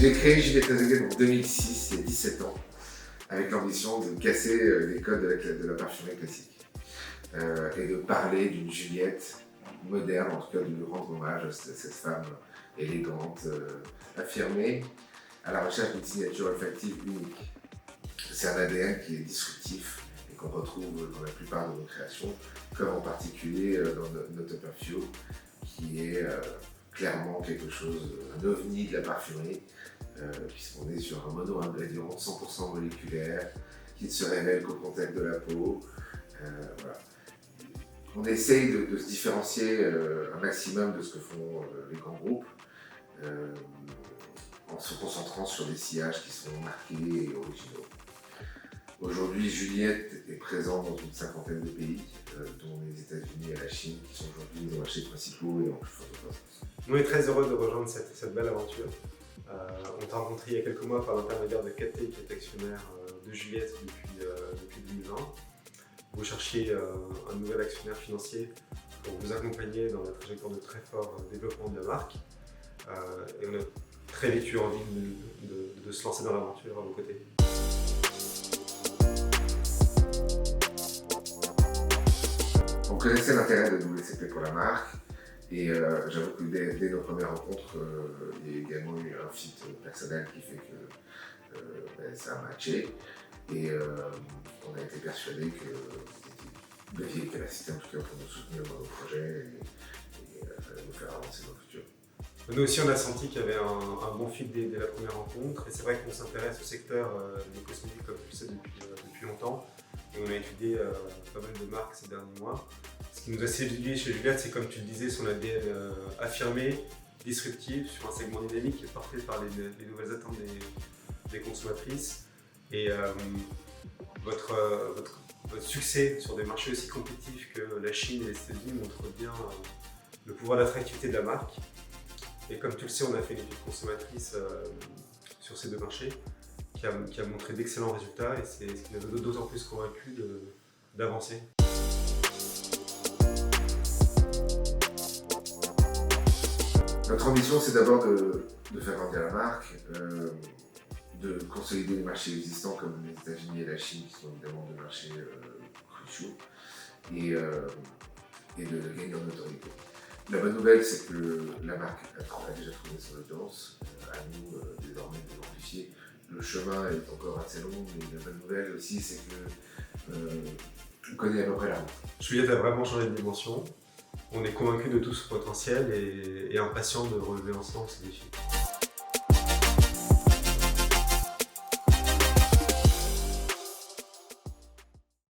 J'ai créé Juliette Trezeguet en 2006, il y a 17 ans, avec l'ambition de casser les codes de la parfumerie classique et de parler d'une Juliette moderne, en tout cas de lui rendre hommage à cette femme élégante, affirmée, à la recherche d'une signature olfactive unique. C'est un ADN qui est disruptif et qu'on retrouve dans la plupart de nos créations, comme en particulier dans notre Perfio, qui est clairement quelque chose, un ovni de la parfumerie, puisqu'on est sur un mono-ingrédient 100% moléculaire, qui ne se révèle qu'au contact de la peau. Voilà. On essaye de se différencier un maximum de ce que font les grands groupes, en se concentrant sur des sillages qui sont marqués et originaux. Aujourd'hui, Juliette est présente dans une cinquantaine de pays, dont les États-Unis et la Chine, qui sont aujourd'hui nos marchés principaux et en plus forte croissance. On est très heureux de rejoindre cette belle aventure. On t'a rencontré il y a quelques mois par l'intermédiaire de KT, qui est actionnaire de Juliette depuis 2020. Vous cherchiez un nouvel actionnaire financier pour vous accompagner dans la trajectoire de très fort développement de la marque. Et on a très vite eu envie de se lancer dans l'aventure à vos côtés. On connaissait l'intérêt de WCP pour la marque et j'avoue que dès nos premières rencontres, il y a également eu un fit personnel qui fait que ça a matché et on a été persuadés que vous aviez les capacités en tout cas pour nous soutenir dans nos projets et nous faire avancer dans le futur. Nous aussi, on a senti qu'il y avait un bon fit dès la première rencontre. Et c'est vrai qu'on s'intéresse au secteur des cosmétiques, comme tu le sais, depuis longtemps. Et on a étudié pas mal de marques ces derniers mois. Ce qui nous a séduit chez Juliette, c'est comme tu le disais, son ADN affirmé, disruptif, sur un segment dynamique qui est porté par les nouvelles attentes des consommatrices. Et votre succès sur des marchés aussi compétitifs que la Chine et les États-Unis montre bien le pouvoir d'attractivité de la marque. Et comme tu le sais, on a fait une étude consommatrice sur ces deux marchés qui a montré d'excellents résultats et c'est ce qui nous a d'autant plus convaincus d'avancer. Notre ambition, c'est d'abord de faire grandir la marque, de consolider les marchés existants comme les États-Unis et la Chine, qui sont évidemment deux marchés cruciaux, et de gagner en notoriété. La bonne nouvelle, c'est que la marque a déjà trouvé son audience, à nous désormais de l'amplifier. Le chemin est encore assez long, mais la bonne nouvelle aussi, c'est que on connaît à peu près la route. Juliette a vraiment changé de dimension. On est convaincus de tout ce potentiel et impatients de relever ensemble ces défis.